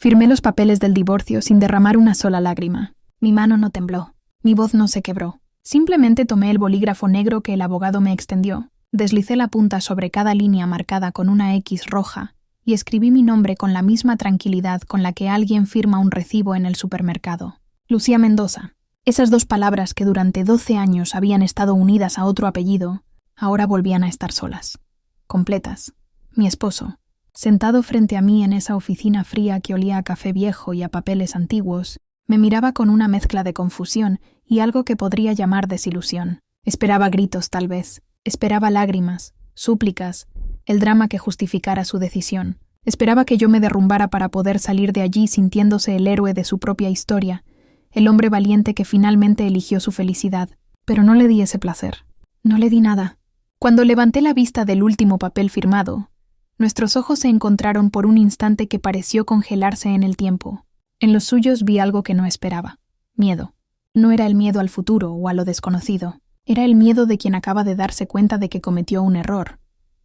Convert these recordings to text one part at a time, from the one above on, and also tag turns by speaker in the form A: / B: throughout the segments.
A: Firmé los papeles del divorcio sin derramar una sola lágrima. Mi mano no tembló. Mi voz no se quebró. Simplemente tomé el bolígrafo negro que el abogado me extendió, deslicé la punta sobre cada línea marcada con una X roja y escribí mi nombre con la misma tranquilidad con la que alguien firma un recibo en el supermercado. Lucía Mendoza. Esas dos palabras que durante 12 años habían estado unidas a otro apellido, ahora volvían a estar solas, completas. Mi esposo, sentado frente a mí en esa oficina fría que olía a café viejo y a papeles antiguos, me miraba con una mezcla de confusión y algo que podría llamar desilusión. Esperaba gritos, tal vez. Esperaba lágrimas, súplicas, el drama que justificara su decisión. Esperaba que yo me derrumbara para poder salir de allí sintiéndose el héroe de su propia historia, el hombre valiente que finalmente eligió su felicidad. Pero no le di ese placer. No le di nada. Cuando levanté la vista del último papel firmado, nuestros ojos se encontraron por un instante que pareció congelarse en el tiempo. En los suyos vi algo que no esperaba. Miedo. No era el miedo al futuro o a lo desconocido. Era el miedo de quien acaba de darse cuenta de que cometió un error,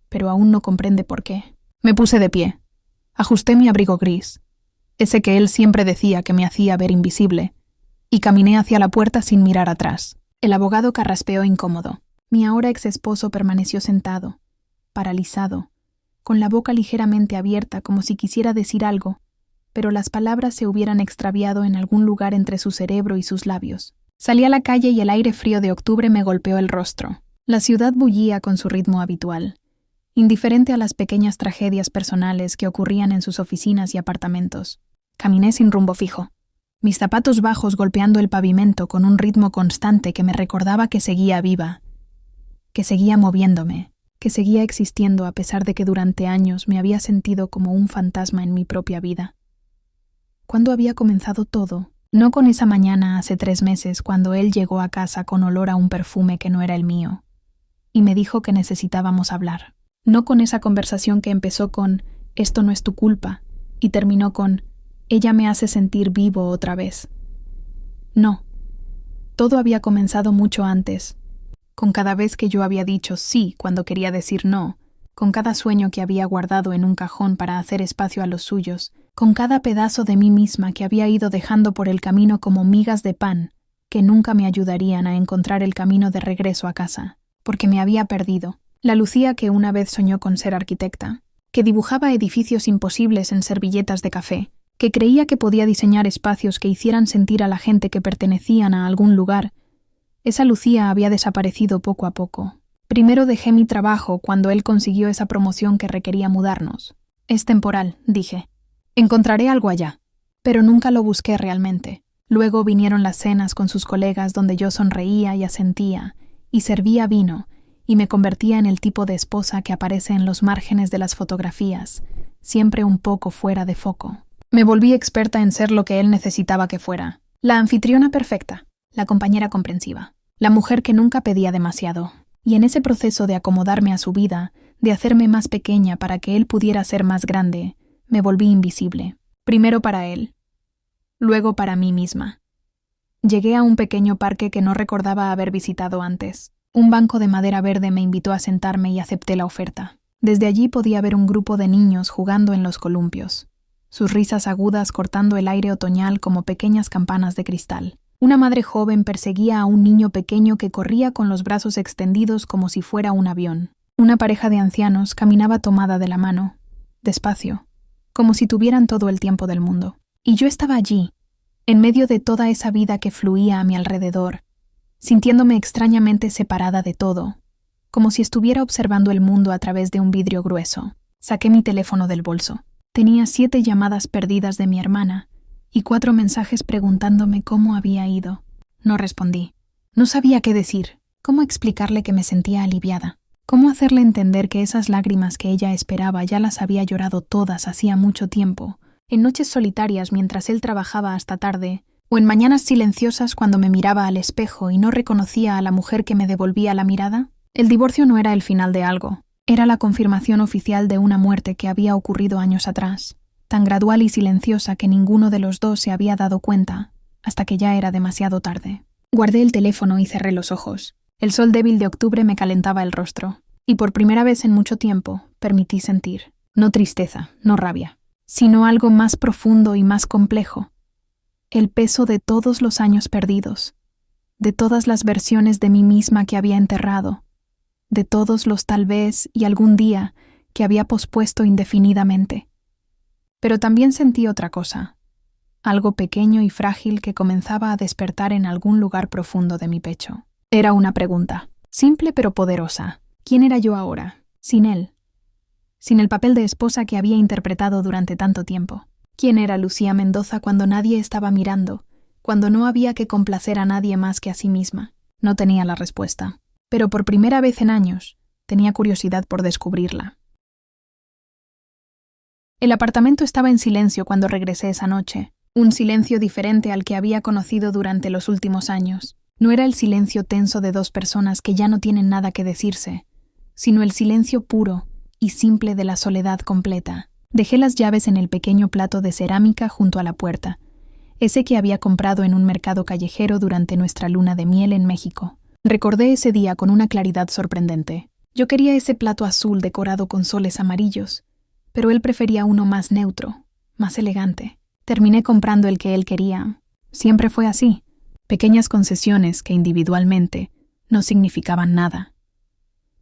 A: pero aún no comprende por qué. Me puse de pie. Ajusté mi abrigo gris, ese que él siempre decía que me hacía ver invisible, y caminé hacia la puerta sin mirar atrás. El abogado carraspeó incómodo. Mi ahora ex esposo permaneció sentado, paralizado, con la boca ligeramente abierta como si quisiera decir algo, pero las palabras se hubieran extraviado en algún lugar entre su cerebro y sus labios. Salí a la calle y el aire frío de octubre me golpeó el rostro. La ciudad bullía con su ritmo habitual, indiferente a las pequeñas tragedias personales que ocurrían en sus oficinas y apartamentos. Caminé sin rumbo fijo, mis zapatos bajos golpeando el pavimento con un ritmo constante que me recordaba que seguía viva, que seguía moviéndome, que seguía existiendo a pesar de que durante años me había sentido como un fantasma en mi propia vida. ¿Cuándo había comenzado todo? No con esa mañana hace 3 meses cuando él llegó a casa con olor a un perfume que no era el mío y me dijo que necesitábamos hablar. No con esa conversación que empezó con «esto no es tu culpa» y terminó con «ella me hace sentir vivo otra vez». No. Todo había comenzado mucho antes, con cada vez que yo había dicho sí cuando quería decir no, con cada sueño que había guardado en un cajón para hacer espacio a los suyos, con cada pedazo de mí misma que había ido dejando por el camino como migas de pan que nunca me ayudarían a encontrar el camino de regreso a casa, porque me había perdido. La Lucía que una vez soñó con ser arquitecta, que dibujaba edificios imposibles en servilletas de café, que creía que podía diseñar espacios que hicieran sentir a la gente que pertenecían a algún lugar, esa Lucía había desaparecido poco a poco. Primero dejé mi trabajo cuando él consiguió esa promoción que requería mudarnos. Es temporal, dije. Encontraré algo allá. Pero nunca lo busqué realmente. Luego vinieron las cenas con sus colegas donde yo sonreía y asentía, y servía vino, y me convertía en el tipo de esposa que aparece en los márgenes de las fotografías, siempre un poco fuera de foco. Me volví experta en ser lo que él necesitaba que fuera. La anfitriona perfecta, la compañera comprensiva, la mujer que nunca pedía demasiado. Y en ese proceso de acomodarme a su vida, de hacerme más pequeña para que él pudiera ser más grande, me volví invisible. Primero para él, luego para mí misma. Llegué a un pequeño parque que no recordaba haber visitado antes. Un banco de madera verde me invitó a sentarme y acepté la oferta. Desde allí podía ver un grupo de niños jugando en los columpios, sus risas agudas cortando el aire otoñal como pequeñas campanas de cristal. Una madre joven perseguía a un niño pequeño que corría con los brazos extendidos como si fuera un avión. Una pareja de ancianos caminaba tomada de la mano, despacio, como si tuvieran todo el tiempo del mundo. Y yo estaba allí, en medio de toda esa vida que fluía a mi alrededor, sintiéndome extrañamente separada de todo, como si estuviera observando el mundo a través de un vidrio grueso. Saqué mi teléfono del bolso. Tenía 7 llamadas perdidas de mi hermana y 4 mensajes preguntándome cómo había ido. No respondí. No sabía qué decir, cómo explicarle que me sentía aliviada, cómo hacerle entender que esas lágrimas que ella esperaba ya las había llorado todas hacía mucho tiempo, en noches solitarias mientras él trabajaba hasta tarde, o en mañanas silenciosas cuando me miraba al espejo y no reconocía a la mujer que me devolvía la mirada. El divorcio no era el final de algo, era la confirmación oficial de una muerte que había ocurrido años atrás, tan gradual y silenciosa que ninguno de los dos se había dado cuenta, hasta que ya era demasiado tarde. Guardé el teléfono y cerré los ojos. El sol débil de octubre me calentaba el rostro, y por primera vez en mucho tiempo permití sentir, no tristeza, no rabia, sino algo más profundo y más complejo. El peso de todos los años perdidos, de todas las versiones de mí misma que había enterrado, de todos los tal vez y algún día que había pospuesto indefinidamente. Pero también sentí otra cosa, algo pequeño y frágil que comenzaba a despertar en algún lugar profundo de mi pecho. Era una pregunta, simple pero poderosa. ¿Quién era yo ahora, sin él? Sin el papel de esposa que había interpretado durante tanto tiempo. ¿Quién era Lucía Mendoza cuando nadie estaba mirando, cuando no había que complacer a nadie más que a sí misma? No tenía la respuesta, pero por primera vez en años tenía curiosidad por descubrirla. El apartamento estaba en silencio cuando regresé esa noche, un silencio diferente al que había conocido durante los últimos años. No era el silencio tenso de dos personas que ya no tienen nada que decirse, sino el silencio puro y simple de la soledad completa. Dejé las llaves en el pequeño plato de cerámica junto a la puerta, ese que había comprado en un mercado callejero durante nuestra luna de miel en México. Recordé ese día con una claridad sorprendente. Yo quería ese plato azul decorado con soles amarillos, pero él prefería uno más neutro, más elegante. Terminé comprando el que él quería. Siempre fue así. Pequeñas concesiones que individualmente no significaban nada,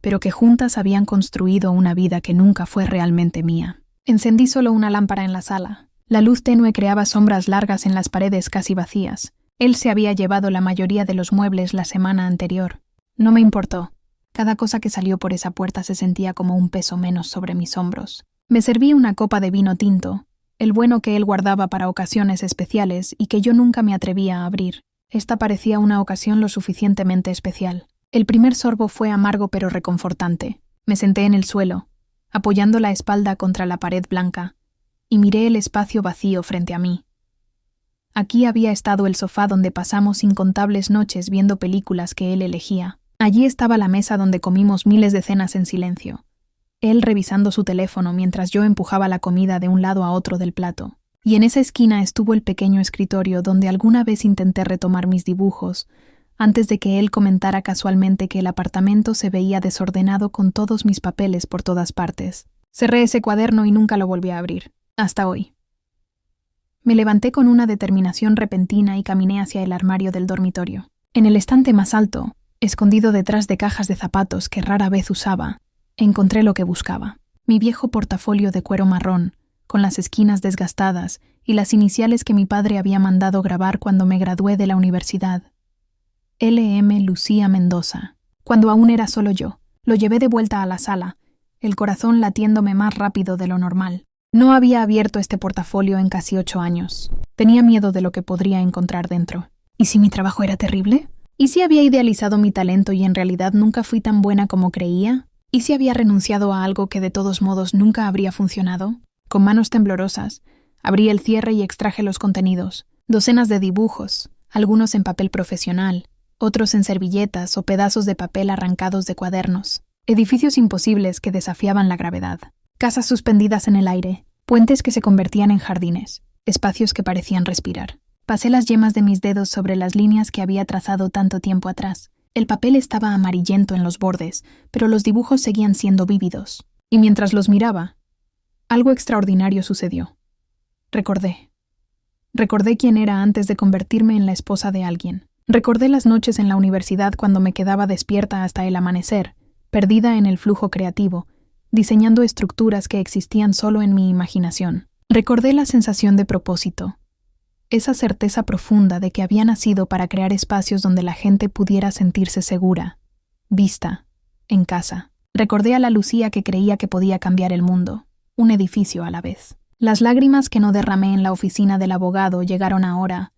A: pero que juntas habían construido una vida que nunca fue realmente mía. Encendí solo una lámpara en la sala. La luz tenue creaba sombras largas en las paredes casi vacías. Él se había llevado la mayoría de los muebles la semana anterior. No me importó. Cada cosa que salió por esa puerta se sentía como un peso menos sobre mis hombros. Me serví una copa de vino tinto, el bueno que él guardaba para ocasiones especiales y que yo nunca me atrevía a abrir. Esta parecía una ocasión lo suficientemente especial. El primer sorbo fue amargo pero reconfortante. Me senté en el suelo, apoyando la espalda contra la pared blanca, y miré el espacio vacío frente a mí. Aquí había estado el sofá donde pasamos incontables noches viendo películas que él elegía. Allí estaba la mesa donde comimos miles de cenas en silencio, él revisando su teléfono mientras yo empujaba la comida de un lado a otro del plato. Y en esa esquina estuvo el pequeño escritorio donde alguna vez intenté retomar mis dibujos, antes de que él comentara casualmente que el apartamento se veía desordenado con todos mis papeles por todas partes. Cerré ese cuaderno y nunca lo volví a abrir, hasta hoy. Me levanté con una determinación repentina y caminé hacia el armario del dormitorio. En el estante más alto, escondido detrás de cajas de zapatos que rara vez usaba, encontré lo que buscaba. Mi viejo portafolio de cuero marrón, con las esquinas desgastadas y las iniciales que mi padre había mandado grabar cuando me gradué de la universidad. L.M. Lucía Mendoza. Cuando aún era solo yo, lo llevé de vuelta a la sala, el corazón latiéndome más rápido de lo normal. No había abierto este portafolio en casi 8 años. Tenía miedo de lo que podría encontrar dentro. ¿Y si mi trabajo era terrible? ¿Y si había idealizado mi talento y en realidad nunca fui tan buena como creía? ¿Y si había renunciado a algo que de todos modos nunca habría funcionado? Con manos temblorosas, abrí el cierre y extraje los contenidos. Docenas de dibujos, algunos en papel profesional, otros en servilletas o pedazos de papel arrancados de cuadernos. Edificios imposibles que desafiaban la gravedad. Casas suspendidas en el aire, puentes que se convertían en jardines, espacios que parecían respirar. Pasé las yemas de mis dedos sobre las líneas que había trazado tanto tiempo atrás. El papel estaba amarillento en los bordes, pero los dibujos seguían siendo vívidos. Y mientras los miraba, algo extraordinario sucedió. Recordé quién era antes de convertirme en la esposa de alguien. Recordé las noches en la universidad cuando me quedaba despierta hasta el amanecer, perdida en el flujo creativo, diseñando estructuras que existían solo en mi imaginación. Recordé la sensación de propósito, esa certeza profunda de que había nacido para crear espacios donde la gente pudiera sentirse segura, vista, en casa. Recordé a la Lucía que creía que podía cambiar el mundo, un edificio a la vez. Las lágrimas que no derramé en la oficina del abogado llegaron ahora,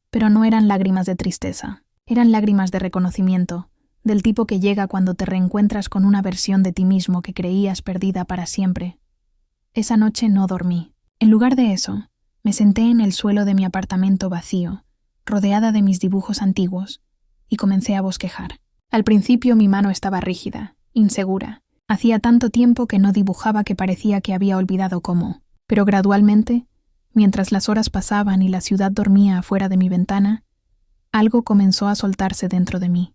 A: pero no eran lágrimas de tristeza, eran lágrimas de reconocimiento, del tipo que llega cuando te reencuentras con una versión de ti mismo que creías perdida para siempre. Esa noche no dormí. En lugar de eso, me senté en el suelo de mi apartamento vacío, rodeada de mis dibujos antiguos, y comencé a bosquejar. Al principio mi mano estaba rígida, insegura. Hacía tanto tiempo que no dibujaba que parecía que había olvidado cómo. Pero gradualmente, mientras las horas pasaban y la ciudad dormía afuera de mi ventana, algo comenzó a soltarse dentro de mí.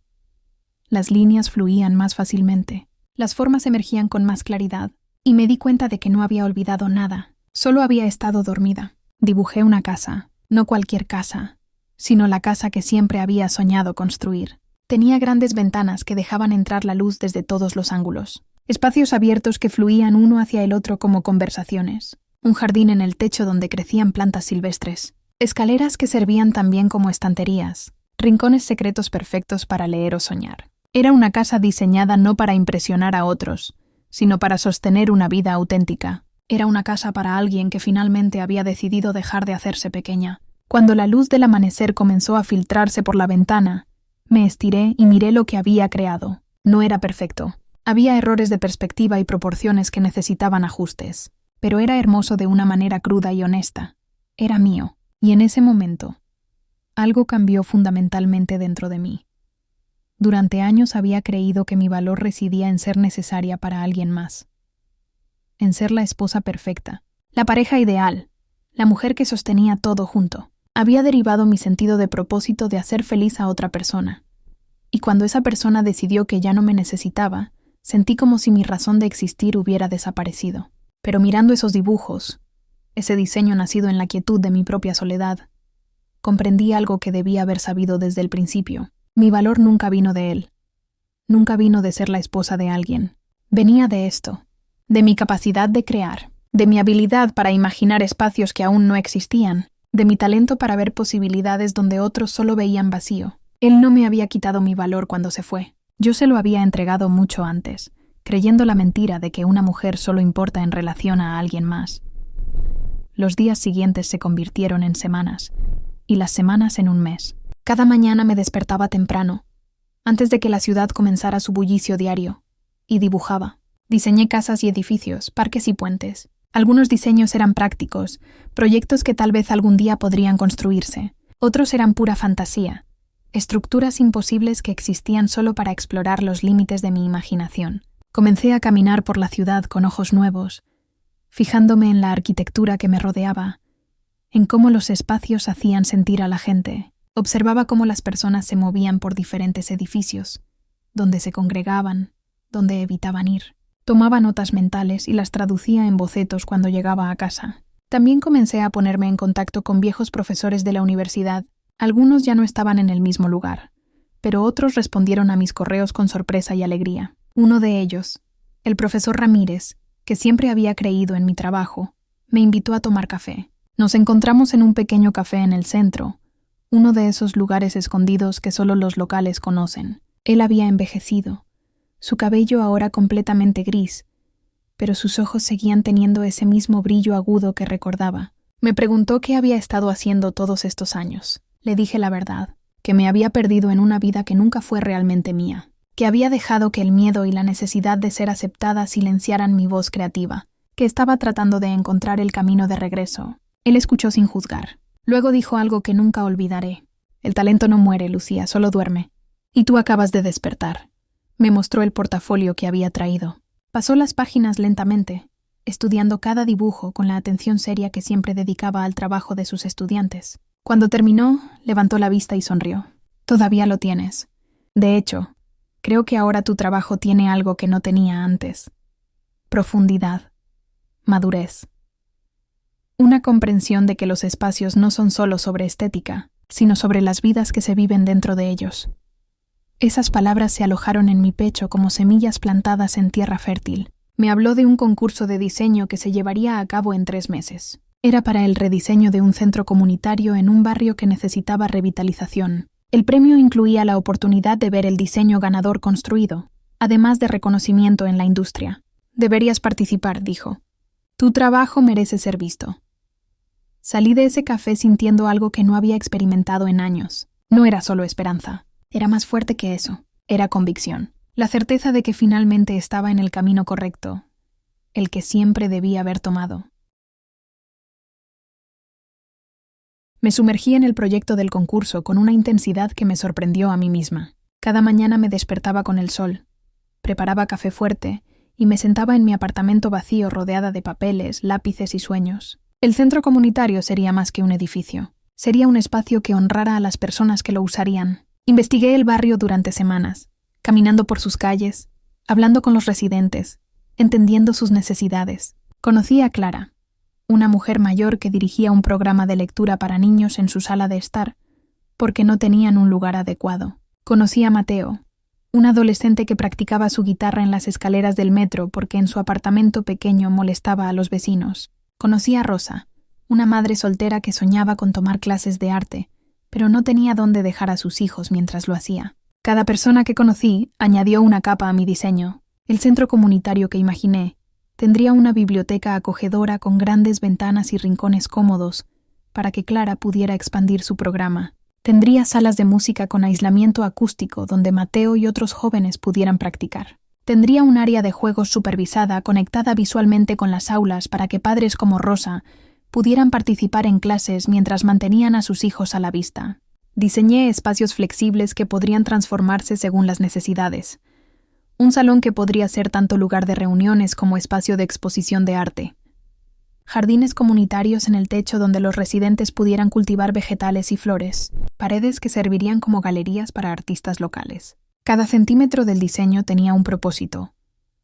A: Las líneas fluían más fácilmente, las formas emergían con más claridad, y me di cuenta de que no había olvidado nada, Solo había estado dormida. Dibujé una casa, no cualquier casa, sino la casa que siempre había soñado construir. Tenía grandes ventanas que dejaban entrar la luz desde todos los ángulos. Espacios abiertos que fluían uno hacia el otro como conversaciones. Un jardín en el techo donde crecían plantas silvestres. Escaleras que servían también como estanterías. Rincones secretos perfectos para leer o soñar. Era una casa diseñada no para impresionar a otros, sino para sostener una vida auténtica. Era una casa para alguien que finalmente había decidido dejar de hacerse pequeña. Cuando la luz del amanecer comenzó a filtrarse por la ventana, me estiré y miré lo que había creado. No era perfecto. Había errores de perspectiva y proporciones que necesitaban ajustes. Pero era hermoso de una manera cruda y honesta. Era mío. Y en ese momento, algo cambió fundamentalmente dentro de mí. Durante años había creído que mi valor residía en ser necesaria para alguien más. En ser la esposa perfecta, la pareja ideal, la mujer que sostenía todo junto. Había derivado mi sentido de propósito de hacer feliz a otra persona. Y cuando esa persona decidió que ya no me necesitaba, sentí como si mi razón de existir hubiera desaparecido. Pero mirando esos dibujos, ese diseño nacido en la quietud de mi propia soledad, comprendí algo que debía haber sabido desde el principio. Mi valor nunca vino de él. Nunca vino de ser la esposa de alguien. Venía de esto, de mi capacidad de crear, de mi habilidad para imaginar espacios que aún no existían, de mi talento para ver posibilidades donde otros solo veían vacío. Él no me había quitado mi valor cuando se fue. Yo se lo había entregado mucho antes, creyendo la mentira de que una mujer solo importa en relación a alguien más. Los días siguientes se convirtieron en semanas, y las semanas en un mes. Cada mañana me despertaba temprano, antes de que la ciudad comenzara su bullicio diario, y dibujaba. Diseñé casas y edificios, parques y puentes. Algunos diseños eran prácticos, proyectos que tal vez algún día podrían construirse. Otros eran pura fantasía, estructuras imposibles que existían solo para explorar los límites de mi imaginación. Comencé a caminar por la ciudad con ojos nuevos, fijándome en la arquitectura que me rodeaba, en cómo los espacios hacían sentir a la gente. Observaba cómo las personas se movían por diferentes edificios, donde se congregaban, donde evitaban ir. Tomaba notas mentales y las traducía en bocetos cuando llegaba a casa. También comencé a ponerme en contacto con viejos profesores de la universidad. Algunos ya no estaban en el mismo lugar, pero otros respondieron a mis correos con sorpresa y alegría. Uno de ellos, el profesor Ramírez, que siempre había creído en mi trabajo, me invitó a tomar café. Nos encontramos en un pequeño café en el centro, uno de esos lugares escondidos que solo los locales conocen. Él había envejecido, su cabello ahora completamente gris, pero sus ojos seguían teniendo ese mismo brillo agudo que recordaba. Me preguntó qué había estado haciendo todos estos años. Le dije la verdad, que me había perdido en una vida que nunca fue realmente mía, que había dejado que el miedo y la necesidad de ser aceptada silenciaran mi voz creativa, que estaba tratando de encontrar el camino de regreso. Él escuchó sin juzgar. Luego dijo algo que nunca olvidaré. El talento no muere, Lucía, solo duerme. Y tú acabas de despertar. Me mostró el portafolio que había traído. Pasó las páginas lentamente, estudiando cada dibujo con la atención seria que siempre dedicaba al trabajo de sus estudiantes. Cuando terminó, levantó la vista y sonrió. Todavía lo tienes. De hecho, creo que ahora tu trabajo tiene algo que no tenía antes. Profundidad. Madurez. Una comprensión de que los espacios no son solo sobre estética, sino sobre las vidas que se viven dentro de ellos. Esas palabras se alojaron en mi pecho como semillas plantadas en tierra fértil. Me habló de un concurso de diseño que se llevaría a cabo en 3 meses. Era para el rediseño de un centro comunitario en un barrio que necesitaba revitalización. El premio incluía la oportunidad de ver el diseño ganador construido, además de reconocimiento en la industria. Deberías participar, dijo. Tu trabajo merece ser visto. Salí de ese café sintiendo algo que no había experimentado en años. No era solo esperanza. Era más fuerte que eso. Era convicción. La certeza de que finalmente estaba en el camino correcto, el que siempre debía haber tomado. Me sumergí en el proyecto del concurso con una intensidad que me sorprendió a mí misma. Cada mañana me despertaba con el sol, preparaba café fuerte y me sentaba en mi apartamento vacío rodeada de papeles, lápices y sueños. El centro comunitario sería más que un edificio. Sería un espacio que honrara a las personas que lo usarían. Investigué el barrio durante semanas, caminando por sus calles, hablando con los residentes, entendiendo sus necesidades. Conocí a Clara, una mujer mayor que dirigía un programa de lectura para niños en su sala de estar, porque no tenían un lugar adecuado. Conocí a Mateo, un adolescente que practicaba su guitarra en las escaleras del metro porque en su apartamento pequeño molestaba a los vecinos. Conocí a Rosa, una madre soltera que soñaba con tomar clases de arte, pero no tenía dónde dejar a sus hijos mientras lo hacía. Cada persona que conocí añadió una capa a mi diseño. El centro comunitario que imaginé tendría una biblioteca acogedora con grandes ventanas y rincones cómodos para que Clara pudiera expandir su programa. Tendría salas de música con aislamiento acústico donde Mateo y otros jóvenes pudieran practicar. Tendría un área de juegos supervisada conectada visualmente con las aulas para que padres como Rosa pudieran participar en clases mientras mantenían a sus hijos a la vista. Diseñé espacios flexibles que podrían transformarse según las necesidades. Un salón que podría ser tanto lugar de reuniones como espacio de exposición de arte. Jardines comunitarios en el techo donde los residentes pudieran cultivar vegetales y flores. Paredes que servirían como galerías para artistas locales. Cada centímetro del diseño tenía un propósito,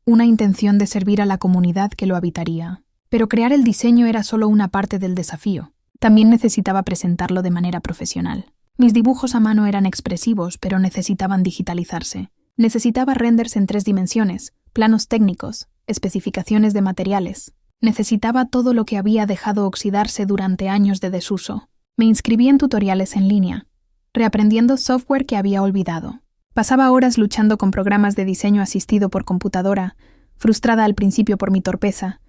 A: una intención de servir a la comunidad que lo habitaría. Pero crear el diseño era solo una parte del desafío. También necesitaba presentarlo de manera profesional. Mis dibujos a mano eran expresivos, pero necesitaban digitalizarse. Necesitaba renders en 3 dimensiones, planos técnicos, especificaciones de materiales. Necesitaba todo lo que había dejado oxidarse durante años de desuso. Me inscribí en tutoriales en línea, reaprendiendo software que había olvidado. Pasaba horas luchando con programas de diseño asistido por computadora, frustrada al principio por mi torpeza,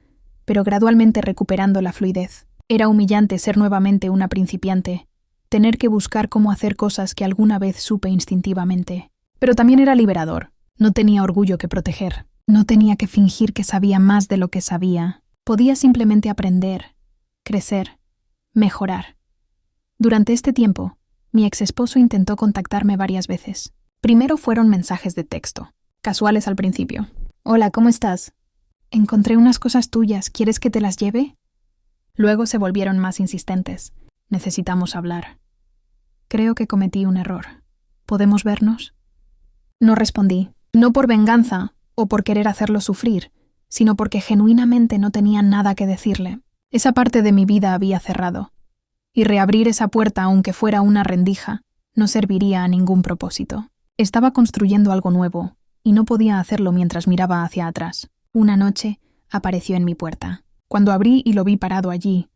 A: pero gradualmente recuperando la fluidez. Era humillante ser nuevamente una principiante, tener que buscar cómo hacer cosas que alguna vez supe instintivamente. Pero también era liberador. No tenía orgullo que proteger. No tenía que fingir que sabía más de lo que sabía. Podía simplemente aprender, crecer, mejorar. Durante este tiempo, mi exesposo intentó contactarme varias veces. Primero fueron mensajes de texto, casuales al principio. «Hola, ¿cómo estás? Encontré unas cosas tuyas, ¿quieres que te las lleve?» Luego se volvieron más insistentes. «Necesitamos hablar. Creo que cometí un error. ¿Podemos vernos?» No respondí, no por venganza o por querer hacerlo sufrir, sino porque genuinamente no tenía nada que decirle. Esa parte de mi vida había cerrado, y reabrir esa puerta, aunque fuera una rendija, no serviría a ningún propósito. Estaba construyendo algo nuevo, y no podía hacerlo mientras miraba hacia atrás. Una noche apareció en mi puerta. Cuando abrí y lo vi parado allí,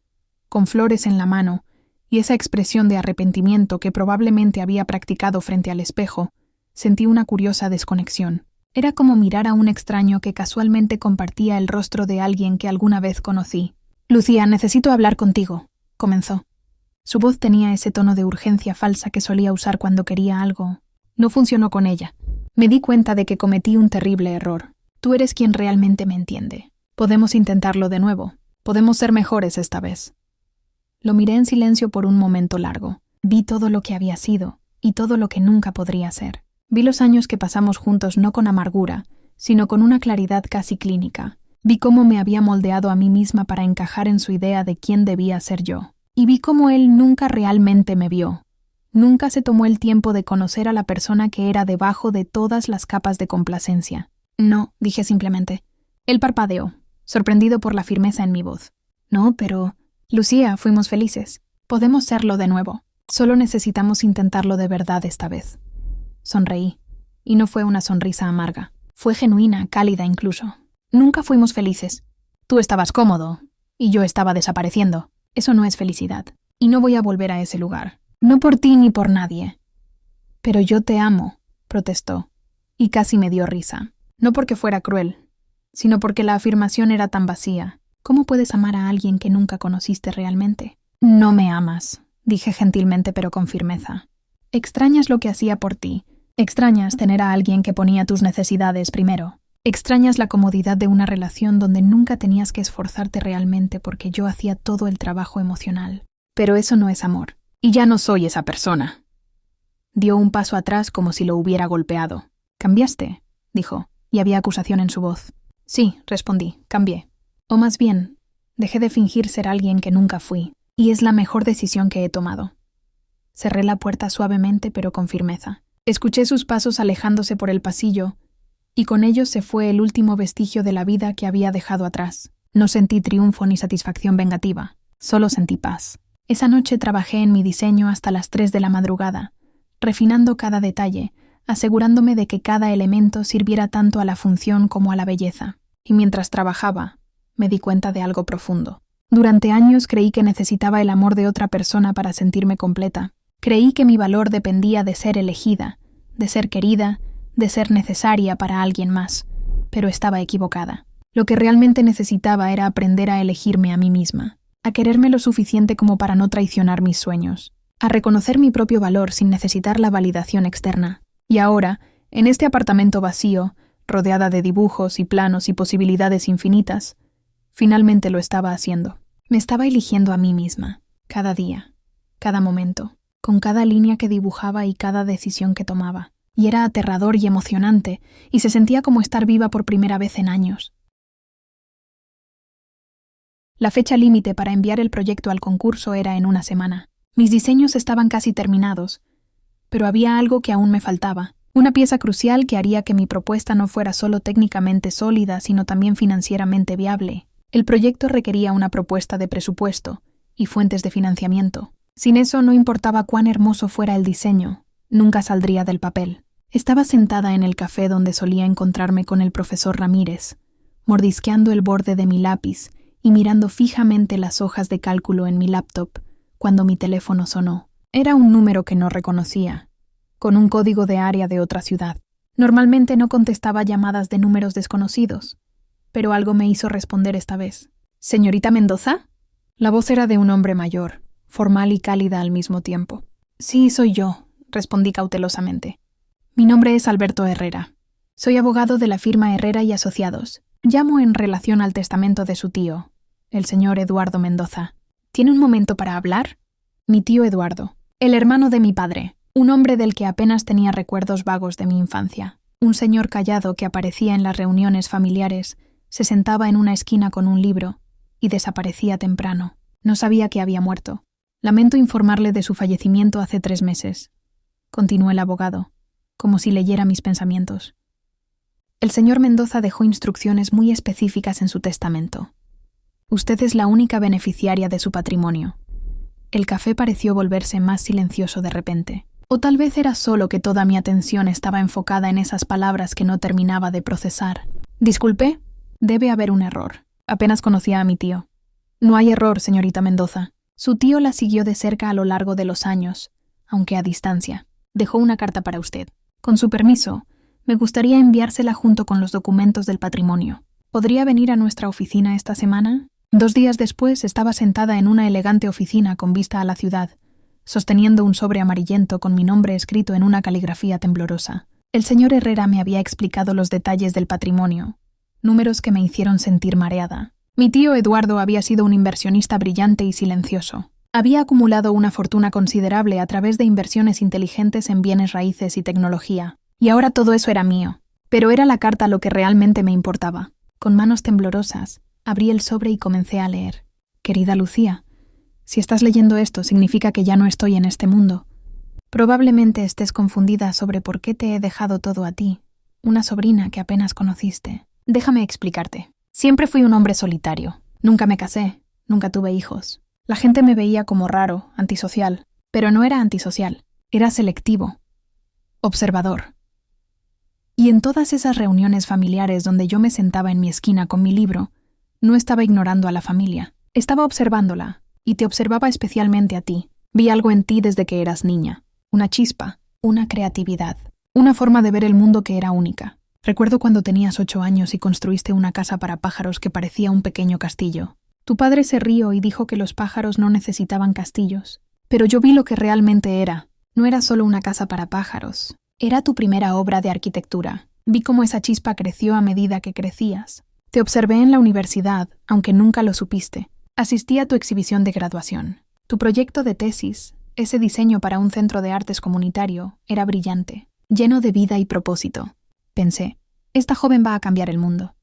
A: con flores en la mano, y esa expresión de arrepentimiento que probablemente había practicado frente al espejo, sentí una curiosa desconexión. Era como mirar a un extraño que casualmente compartía el rostro de alguien que alguna vez conocí. «Lucía, necesito hablar contigo», comenzó. Su voz tenía ese tono de urgencia falsa que solía usar cuando quería algo. No funcionó con ella. Me di cuenta de que cometí un terrible error. Tú eres quien realmente me entiende. Podemos intentarlo de nuevo. Podemos ser mejores esta vez. Lo miré en silencio por un momento largo. Vi todo lo que había sido y todo lo que nunca podría ser. Vi los años que pasamos juntos no con amargura, sino con una claridad casi clínica. Vi cómo me había moldeado a mí misma para encajar en su idea de quién debía ser yo. Y vi cómo él nunca realmente me vio. Nunca se tomó el tiempo de conocer a la persona que era debajo de todas las capas de complacencia. «No», dije simplemente. Él parpadeó, sorprendido por la firmeza en mi voz. «No, pero... Lucía, fuimos felices. Podemos serlo de nuevo. Solo necesitamos intentarlo de verdad esta vez». Sonreí, y no fue una sonrisa amarga. Fue genuina, cálida incluso. «Nunca fuimos felices. Tú estabas cómodo, y yo estaba desapareciendo. Eso no es felicidad. Y no voy a volver a ese lugar. No por ti ni por nadie». «Pero yo te amo», protestó, y casi me dio risa. No porque fuera cruel, sino porque la afirmación era tan vacía. ¿Cómo puedes amar a alguien que nunca conociste realmente? «No me amas», dije gentilmente pero con firmeza. «Extrañas lo que hacía por ti. Extrañas tener a alguien que ponía tus necesidades primero. Extrañas la comodidad de una relación donde nunca tenías que esforzarte realmente porque yo hacía todo el trabajo emocional. Pero eso no es amor. Y ya no soy esa persona». Dio un paso atrás como si lo hubiera golpeado. «¿Cambiaste?», dijo, y había acusación en su voz. «Sí», respondí, «cambié. O más bien, dejé de fingir ser alguien que nunca fui, y es la mejor decisión que he tomado». Cerré la puerta suavemente pero con firmeza. Escuché sus pasos alejándose por el pasillo, y con ellos se fue el último vestigio de la vida que había dejado atrás. No sentí triunfo ni satisfacción vengativa, solo sentí paz. Esa noche trabajé en mi diseño hasta las 3 de la madrugada, refinando cada detalle, asegurándome de que cada elemento sirviera tanto a la función como a la belleza. Y mientras trabajaba, me di cuenta de algo profundo. Durante años creí que necesitaba el amor de otra persona para sentirme completa. Creí que mi valor dependía de ser elegida, de ser querida, de ser necesaria para alguien más. Pero estaba equivocada. Lo que realmente necesitaba era aprender a elegirme a mí misma, a quererme lo suficiente como para no traicionar mis sueños, a reconocer mi propio valor sin necesitar la validación externa. Y ahora, en este apartamento vacío, rodeada de dibujos y planos y posibilidades infinitas, finalmente lo estaba haciendo. Me estaba eligiendo a mí misma, cada día, cada momento, con cada línea que dibujaba y cada decisión que tomaba. Y era aterrador y emocionante, y se sentía como estar viva por primera vez en años. La fecha límite para enviar el proyecto al concurso era en una semana. Mis diseños estaban casi terminados, pero había algo que aún me faltaba. Una pieza crucial que haría que mi propuesta no fuera solo técnicamente sólida, sino también financieramente viable. El proyecto requería una propuesta de presupuesto y fuentes de financiamiento. Sin eso, no importaba cuán hermoso fuera el diseño, nunca saldría del papel. Estaba sentada en el café donde solía encontrarme con el profesor Ramírez, mordisqueando el borde de mi lápiz y mirando fijamente las hojas de cálculo en mi laptop, cuando mi teléfono sonó. Era un número que no reconocía, con un código de área de otra ciudad. Normalmente no contestaba llamadas de números desconocidos, pero algo me hizo responder esta vez. ¿Señorita Mendoza? La voz era de un hombre mayor, formal y cálida al mismo tiempo. Sí, soy yo, respondí cautelosamente. Mi nombre es Alberto Herrera. Soy abogado de la firma Herrera y Asociados. Llamo en relación al testamento de su tío, el señor Eduardo Mendoza. ¿Tiene un momento para hablar? Mi tío Eduardo, el hermano de mi padre, un hombre del que apenas tenía recuerdos vagos de mi infancia. Un señor callado que aparecía en las reuniones familiares, se sentaba en una esquina con un libro y desaparecía temprano. No sabía que había muerto. Lamento informarle de su fallecimiento hace 3 meses. Continuó el abogado, como si leyera mis pensamientos. El señor Mendoza dejó instrucciones muy específicas en su testamento. Usted es la única beneficiaria de su patrimonio. El café pareció volverse más silencioso de repente. O tal vez era solo que toda mi atención estaba enfocada en esas palabras que no terminaba de procesar. Disculpe, debe haber un error. Apenas conocía a mi tío. No hay error, señorita Mendoza. Su tío la siguió de cerca a lo largo de los años, aunque a distancia. Dejó una carta para usted. Con su permiso, me gustaría enviársela junto con los documentos del patrimonio. ¿Podría venir a nuestra oficina esta semana? 2 días después estaba sentada en una elegante oficina con vista a la ciudad, sosteniendo un sobre amarillento con mi nombre escrito en una caligrafía temblorosa. El señor Herrera me había explicado los detalles del patrimonio, números que me hicieron sentir mareada. Mi tío Eduardo había sido un inversionista brillante y silencioso. Había acumulado una fortuna considerable a través de inversiones inteligentes en bienes raíces y tecnología. Y ahora todo eso era mío. Pero era la carta lo que realmente me importaba. Con manos temblorosas, abrí el sobre y comencé a leer. Querida Lucía, si estás leyendo esto significa que ya no estoy en este mundo. Probablemente estés confundida sobre por qué te he dejado todo a ti, una sobrina que apenas conociste. Déjame explicarte. Siempre fui un hombre solitario. Nunca me casé, nunca tuve hijos. La gente me veía como raro, antisocial. Pero no era antisocial, era selectivo, observador. Y en todas esas reuniones familiares donde yo me sentaba en mi esquina con mi libro, no estaba ignorando a la familia. Estaba observándola, y te observaba especialmente a ti. Vi algo en ti desde que eras niña. Una chispa, una creatividad, una forma de ver el mundo que era única. Recuerdo cuando tenías 8 años y construiste una casa para pájaros que parecía un pequeño castillo. Tu padre se rió y dijo que los pájaros no necesitaban castillos. Pero yo vi lo que realmente era. No era solo una casa para pájaros. Era tu primera obra de arquitectura. Vi cómo esa chispa creció a medida que crecías. Te observé en la universidad, aunque nunca lo supiste. Asistí a tu exhibición de graduación. Tu proyecto de tesis, ese diseño para un centro de artes comunitario, era brillante, lleno de vida y propósito. Pensé, esta joven va a cambiar el mundo.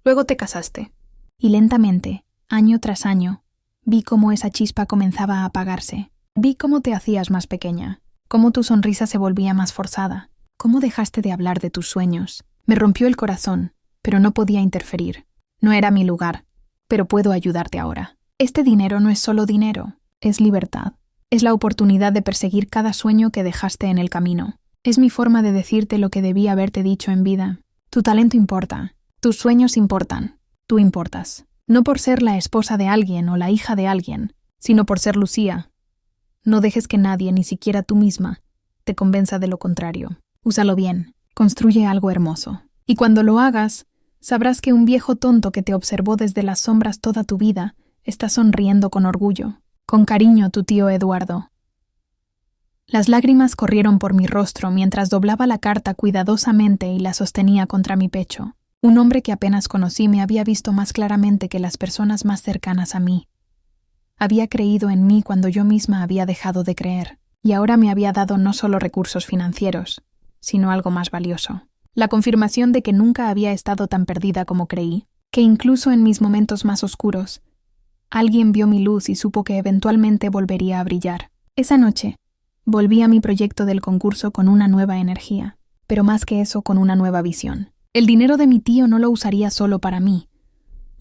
A: Luego te casaste. Y lentamente, año tras año, vi cómo esa chispa comenzaba a apagarse. Vi cómo te hacías más pequeña, cómo tu sonrisa se volvía más forzada, cómo dejaste de hablar de tus sueños. Me rompió el corazón, pero no podía interferir. No era mi lugar. pero puedo ayudarte ahora. Este dinero no es solo dinero, es libertad. Es la oportunidad de perseguir cada sueño que dejaste en el camino. Es mi forma de decirte lo que debí haberte dicho en vida. Tu talento importa, tus sueños importan, tú importas. No por ser la esposa de alguien o la hija de alguien, sino por ser Lucía. No dejes que nadie, ni siquiera tú misma, te convenza de lo contrario. Úsalo bien, construye algo hermoso. Y cuando lo hagas, sabrás que un viejo tonto que te observó desde las sombras toda tu vida está sonriendo con orgullo. Con cariño, tu tío Eduardo. Las lágrimas corrieron por mi rostro mientras doblaba la carta cuidadosamente y la sostenía contra mi pecho. Un hombre que apenas conocí me había visto más claramente que las personas más cercanas a mí. Había creído en mí cuando yo misma había dejado de creer, y ahora me había dado no solo recursos financieros, sino algo más valioso. La confirmación de que nunca había estado tan perdida como creí, que incluso en mis momentos más oscuros, alguien vio mi luz y supo que eventualmente volvería a brillar. Esa noche, volví a mi proyecto del concurso con una nueva energía, pero más que eso, con una nueva visión. El dinero de mi tío no lo usaría solo para mí.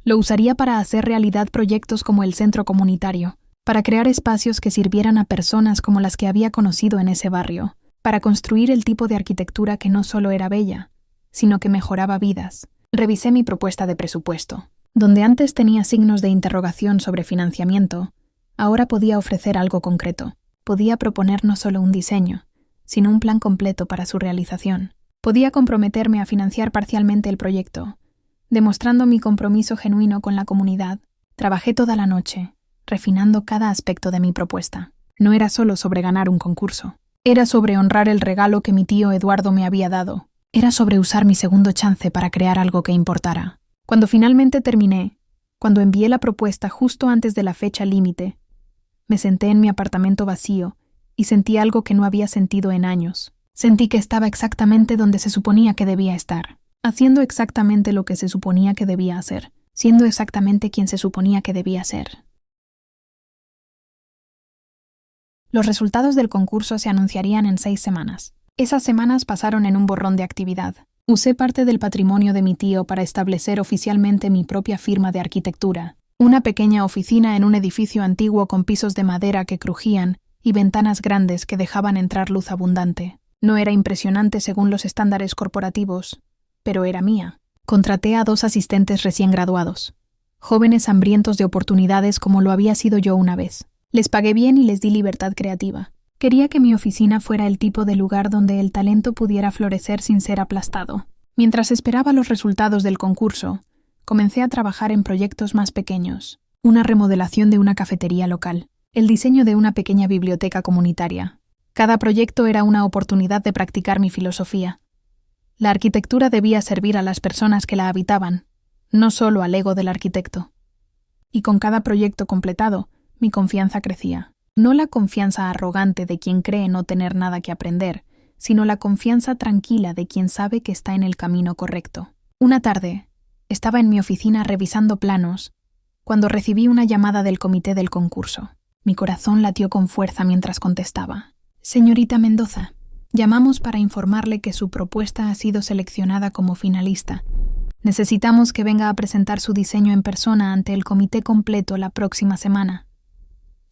A: Lo usaría para hacer realidad proyectos como el centro comunitario, para crear espacios que sirvieran a personas como las que había conocido en ese barrio, para construir el tipo de arquitectura que no solo era bella, sino que mejoraba vidas. Revisé mi propuesta de presupuesto. Donde antes tenía signos de interrogación sobre financiamiento, ahora podía ofrecer algo concreto. Podía proponer no solo un diseño, sino un plan completo para su realización. Podía comprometerme a financiar parcialmente el proyecto. Demostrando mi compromiso genuino con la comunidad, trabajé toda la noche, refinando cada aspecto de mi propuesta. No era solo sobre ganar un concurso. Era sobre honrar el regalo que mi tío Eduardo me había dado. Era sobre usar mi segundo chance para crear algo que importara. Cuando finalmente terminé, cuando envié la propuesta justo antes de la fecha límite, me senté en mi apartamento vacío y sentí algo que no había sentido en años. Sentí que estaba exactamente donde se suponía que debía estar, haciendo exactamente lo que se suponía que debía hacer, siendo exactamente quien se suponía que debía ser. Los resultados del concurso se anunciarían en 6 semanas. Esas semanas pasaron en un borrón de actividad. Usé parte del patrimonio de mi tío para establecer oficialmente mi propia firma de arquitectura, una pequeña oficina en un edificio antiguo con pisos de madera que crujían y ventanas grandes que dejaban entrar luz abundante. No era impresionante según los estándares corporativos, pero era mía. Contraté a 2 asistentes recién graduados, jóvenes hambrientos de oportunidades como lo había sido yo una vez. Les pagué bien y les di libertad creativa. Quería que mi oficina fuera el tipo de lugar donde el talento pudiera florecer sin ser aplastado. Mientras esperaba los resultados del concurso, comencé a trabajar en proyectos más pequeños. Una remodelación de una cafetería local, el diseño de una pequeña biblioteca comunitaria. Cada proyecto era una oportunidad de practicar mi filosofía. La arquitectura debía servir a las personas que la habitaban, no solo al ego del arquitecto. Y con cada proyecto completado, mi confianza crecía. No la confianza arrogante de quien cree no tener nada que aprender, sino la confianza tranquila de quien sabe que está en el camino correcto. Una tarde, estaba en mi oficina revisando planos, cuando recibí una llamada del comité del concurso. Mi corazón latió con fuerza mientras contestaba. Señorita Mendoza, llamamos para informarle que su propuesta ha sido seleccionada como finalista. Necesitamos que venga a presentar su diseño en persona ante el comité completo la próxima semana.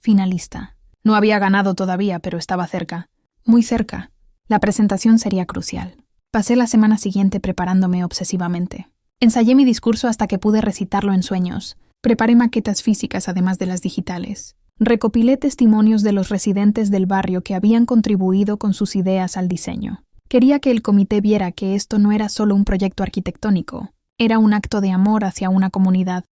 A: Finalista. No había ganado todavía, pero estaba cerca. Muy cerca. La presentación sería crucial. Pasé la semana siguiente preparándome obsesivamente. Ensayé mi discurso hasta que pude recitarlo en sueños. Preparé maquetas físicas además de las digitales. Recopilé testimonios de los residentes del barrio que habían contribuido con sus ideas al diseño. Quería que el comité viera que esto no era solo un proyecto arquitectónico, era un acto de amor hacia una comunidad.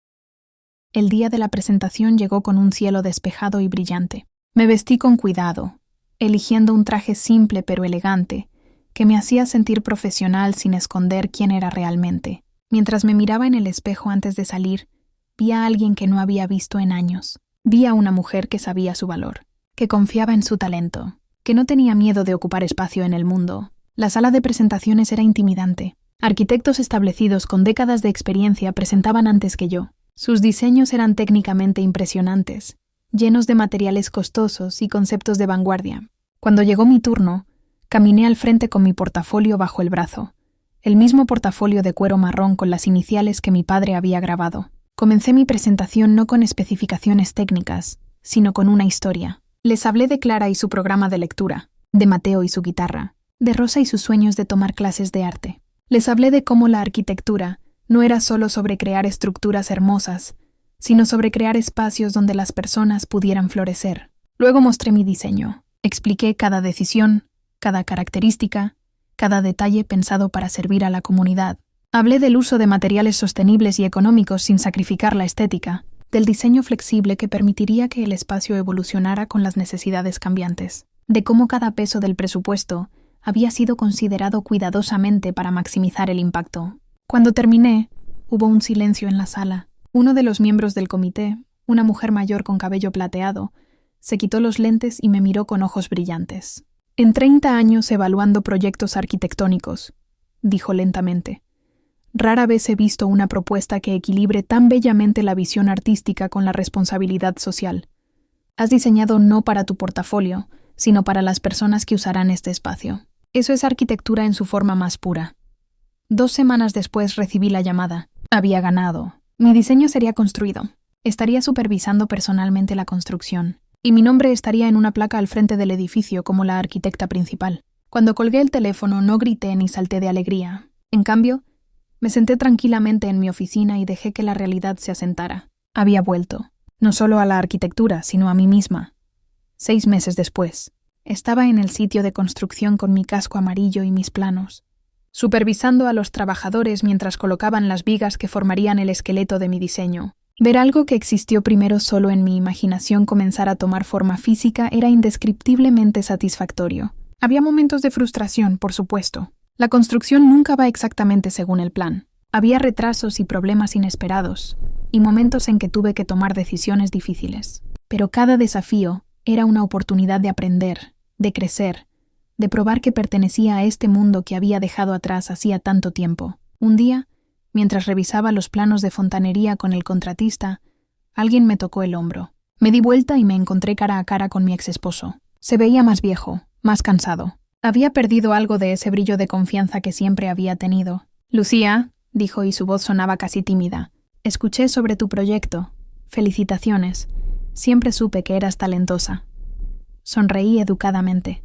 A: El día de la presentación llegó con un cielo despejado y brillante. Me vestí con cuidado, eligiendo un traje simple pero elegante, que me hacía sentir profesional sin esconder quién era realmente. Mientras me miraba en el espejo antes de salir, vi a alguien que no había visto en años. Vi a una mujer que sabía su valor, que confiaba en su talento, que no tenía miedo de ocupar espacio en el mundo. La sala de presentaciones era intimidante. Arquitectos establecidos con décadas de experiencia presentaban antes que yo. Sus diseños eran técnicamente impresionantes, llenos de materiales costosos y conceptos de vanguardia. Cuando llegó mi turno, caminé al frente con mi portafolio bajo el brazo, el mismo portafolio de cuero marrón con las iniciales que mi padre había grabado. Comencé mi presentación no con especificaciones técnicas, sino con una historia. Les hablé de Clara y su programa de lectura, de Mateo y su guitarra, de Rosa y sus sueños de tomar clases de arte. Les hablé de cómo la arquitectura no era solo sobre crear estructuras hermosas, sino sobre crear espacios donde las personas pudieran florecer. Luego mostré mi diseño. Expliqué cada decisión, cada característica, cada detalle pensado para servir a la comunidad. Hablé del uso de materiales sostenibles y económicos sin sacrificar la estética, del diseño flexible que permitiría que el espacio evolucionara con las necesidades cambiantes, de cómo cada peso del presupuesto había sido considerado cuidadosamente para maximizar el impacto. Cuando terminé, hubo un silencio en la sala. Uno de los miembros del comité, una mujer mayor con cabello plateado, se quitó los lentes y me miró con ojos brillantes. En 30 años evaluando proyectos arquitectónicos, dijo lentamente, rara vez he visto una propuesta que equilibre tan bellamente la visión artística con la responsabilidad social. Has diseñado no para tu portafolio, sino para las personas que usarán este espacio. Eso es arquitectura en su forma más pura. 2 semanas después recibí la llamada. Había ganado. Mi diseño sería construido. Estaría supervisando personalmente la construcción, y mi nombre estaría en una placa al frente del edificio como la arquitecta principal. Cuando colgué el teléfono no grité ni salté de alegría. En cambio, me senté tranquilamente en mi oficina y dejé que la realidad se asentara. Había vuelto, no solo a la arquitectura, sino a mí misma. 6 meses después, estaba en el sitio de construcción con mi casco amarillo y mis planos, supervisando a los trabajadores mientras colocaban las vigas que formarían el esqueleto de mi diseño. Ver algo que existió primero solo en mi imaginación comenzar a tomar forma física era indescriptiblemente satisfactorio. Había momentos de frustración, por supuesto. La construcción nunca va exactamente según el plan. Había retrasos y problemas inesperados, y momentos en que tuve que tomar decisiones difíciles. Pero cada desafío era una oportunidad de aprender, de crecer, de probar que pertenecía a este mundo que había dejado atrás hacía tanto tiempo. Un día, mientras revisaba los planos de fontanería con el contratista, alguien me tocó el hombro. Me di vuelta y me encontré cara a cara con mi exesposo. Se veía más viejo, más cansado. Había perdido algo de ese brillo de confianza que siempre había tenido. «Lucía», dijo y su voz sonaba casi tímida, «escuché sobre tu proyecto. Felicitaciones. Siempre supe que eras talentosa». Sonreí educadamente.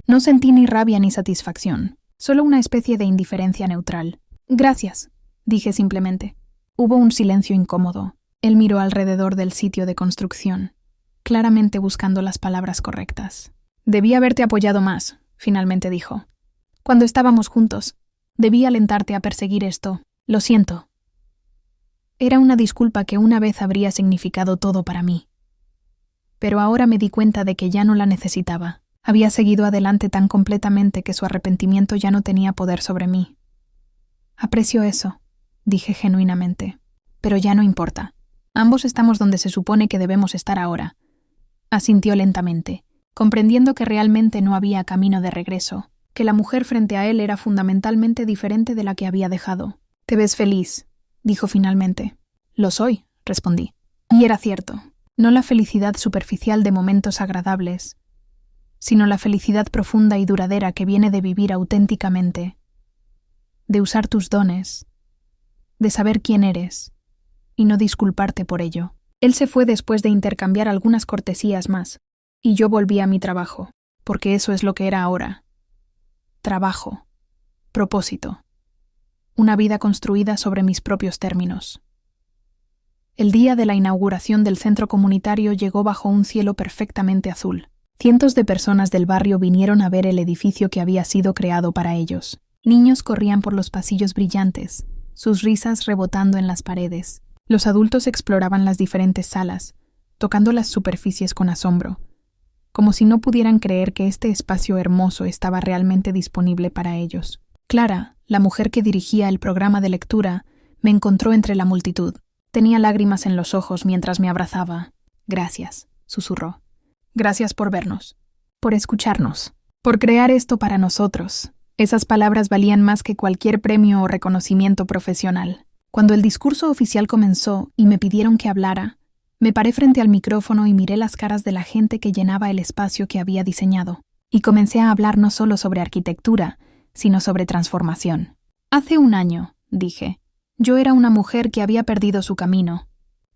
A: No sentí ni rabia ni satisfacción, solo una especie de indiferencia neutral. «Gracias», dije simplemente. Hubo un silencio incómodo. Él miró alrededor del sitio de construcción, claramente buscando las palabras correctas. «Debí haberte apoyado más», finalmente dijo. «Cuando estábamos juntos, debí alentarte a perseguir esto. Lo siento». Era una disculpa que una vez habría significado todo para mí. Pero ahora me di cuenta de que ya no la necesitaba. Había seguido adelante tan completamente que su arrepentimiento ya no tenía poder sobre mí. «Aprecio eso», dije genuinamente. «Pero ya no importa. Ambos estamos donde se supone que debemos estar ahora». Asintió lentamente, comprendiendo que realmente no había camino de regreso, que la mujer frente a él era fundamentalmente diferente de la que había dejado. «Te ves feliz», dijo finalmente. «Lo soy», respondí. Y era cierto. No la felicidad superficial de momentos agradables, sino la felicidad profunda y duradera que viene de vivir auténticamente, de usar tus dones, de saber quién eres y no disculparte por ello. Él se fue después de intercambiar algunas cortesías más, y yo volví a mi trabajo, porque eso es lo que era ahora. Trabajo, propósito, una vida construida sobre mis propios términos. El día de la inauguración del centro comunitario llegó bajo un cielo perfectamente azul. Cientos de personas del barrio vinieron a ver el edificio que había sido creado para ellos. Niños corrían por los pasillos brillantes, sus risas rebotando en las paredes. Los adultos exploraban las diferentes salas, tocando las superficies con asombro, como si no pudieran creer que este espacio hermoso estaba realmente disponible para ellos. Clara, la mujer que dirigía el programa de lectura, me encontró entre la multitud. Tenía lágrimas en los ojos mientras me abrazaba. «Gracias», susurró. «Gracias por vernos, por escucharnos, por crear esto para nosotros». Esas palabras valían más que cualquier premio o reconocimiento profesional. Cuando el discurso oficial comenzó y me pidieron que hablara, me paré frente al micrófono y miré las caras de la gente que llenaba el espacio que había diseñado. Y comencé a hablar no solo sobre arquitectura, sino sobre transformación. «Hace un año», dije, «yo era una mujer que había perdido su camino.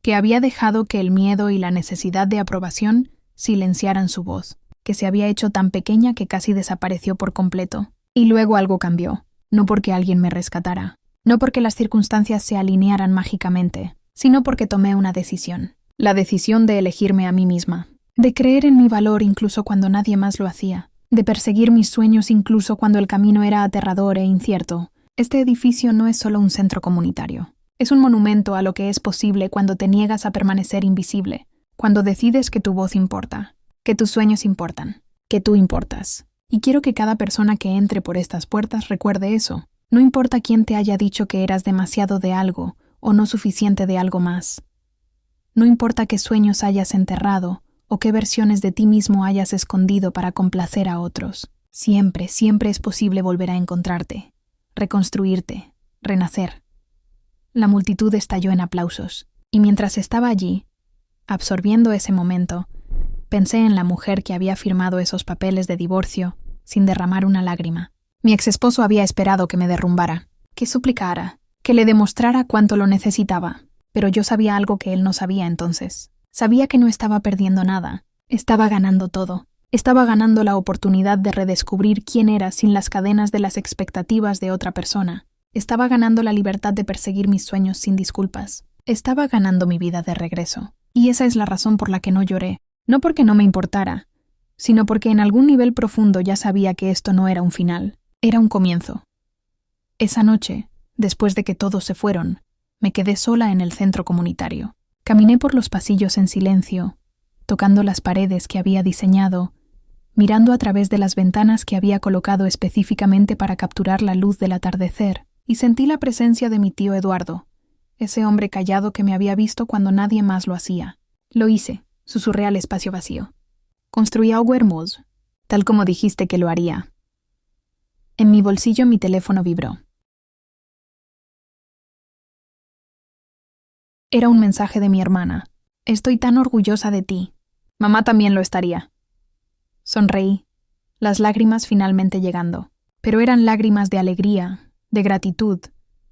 A: que había dejado que el miedo y la necesidad de aprobación silenciaran su voz, que se había hecho tan pequeña que casi desapareció por completo. Y luego algo cambió, no porque alguien me rescatara, no porque las circunstancias se alinearan mágicamente, sino porque tomé una decisión. La decisión de elegirme a mí misma, de creer en mi valor incluso cuando nadie más lo hacía, de perseguir mis sueños incluso cuando el camino era aterrador e incierto. Este edificio no es solo un centro comunitario. Es un monumento a lo que es posible cuando te niegas a permanecer invisible, cuando decides que tu voz importa, que tus sueños importan, que tú importas. Y quiero que cada persona que entre por estas puertas recuerde eso. No importa quién te haya dicho que eras demasiado de algo o no suficiente de algo más. No importa qué sueños hayas enterrado o qué versiones de ti mismo hayas escondido para complacer a otros. Siempre, siempre es posible volver a encontrarte, reconstruirte, renacer. La multitud estalló en aplausos, y mientras estaba allí, absorbiendo ese momento, pensé en la mujer que había firmado esos papeles de divorcio sin derramar una lágrima. Mi exesposo había esperado que me derrumbara, que suplicara, que le demostrara cuánto lo necesitaba, pero yo sabía algo que él no sabía entonces. Sabía que no estaba perdiendo nada, estaba ganando todo. Estaba ganando la oportunidad de redescubrir quién era sin las cadenas de las expectativas de otra persona. Estaba ganando la libertad de perseguir mis sueños sin disculpas. Estaba ganando mi vida de regreso. Y esa es la razón por la que no lloré. No porque no me importara, sino porque en algún nivel profundo ya sabía que esto no era un final, era un comienzo. Esa noche, después de que todos se fueron, me quedé sola en el centro comunitario. Caminé por los pasillos en silencio, tocando las paredes que había diseñado, mirando a través de las ventanas que había colocado específicamente para capturar la luz del atardecer, y sentí la presencia de mi tío Eduardo, ese hombre callado que me había visto cuando nadie más lo hacía. Lo hice, susurré al espacio vacío. Construí algo hermoso, tal como dijiste que lo haría. En mi bolsillo mi teléfono vibró. Era un mensaje de mi hermana. Estoy tan orgullosa de ti. Mamá también lo estaría. Sonreí, las lágrimas finalmente llegando. Pero eran lágrimas de alegría, de gratitud,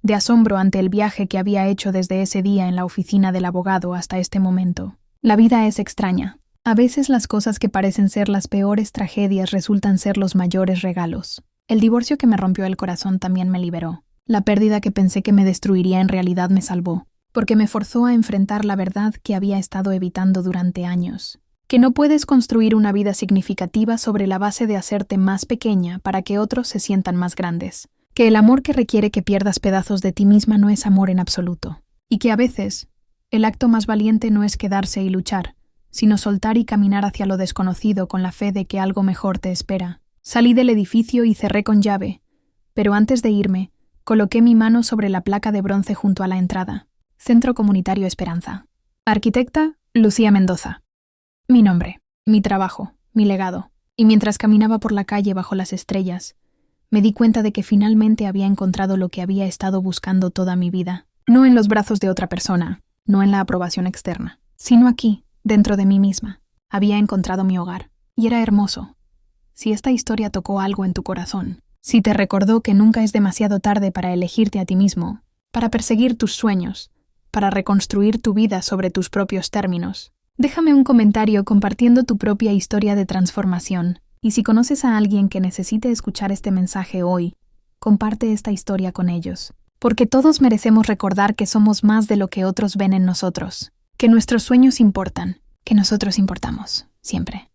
A: de asombro ante el viaje que había hecho desde ese día en la oficina del abogado hasta este momento. La vida es extraña. A veces las cosas que parecen ser las peores tragedias resultan ser los mayores regalos. El divorcio que me rompió el corazón también me liberó. La pérdida que pensé que me destruiría en realidad me salvó, porque me forzó a enfrentar la verdad que había estado evitando durante años. Que no puedes construir una vida significativa sobre la base de hacerte más pequeña para que otros se sientan más grandes. Que el amor que requiere que pierdas pedazos de ti misma no es amor en absoluto. Y que a veces, el acto más valiente no es quedarse y luchar, sino soltar y caminar hacia lo desconocido con la fe de que algo mejor te espera. Salí del edificio y cerré con llave, pero antes de irme, coloqué mi mano sobre la placa de bronce junto a la entrada. Centro Comunitario Esperanza. Arquitecta, Lucía Mendoza. Mi nombre, mi trabajo, mi legado. Y mientras caminaba por la calle bajo las estrellas, me di cuenta de que finalmente había encontrado lo que había estado buscando toda mi vida. No en los brazos de otra persona, no en la aprobación externa, sino aquí, dentro de mí misma. Había encontrado mi hogar, y era hermoso. Si esta historia tocó algo en tu corazón, si te recordó que nunca es demasiado tarde para elegirte a ti mismo, para perseguir tus sueños, para reconstruir tu vida sobre tus propios términos, déjame un comentario compartiendo tu propia historia de transformación. Y si conoces a alguien que necesite escuchar este mensaje hoy, comparte esta historia con ellos. Porque todos merecemos recordar que somos más de lo que otros ven en nosotros, que nuestros sueños importan, que nosotros importamos, siempre.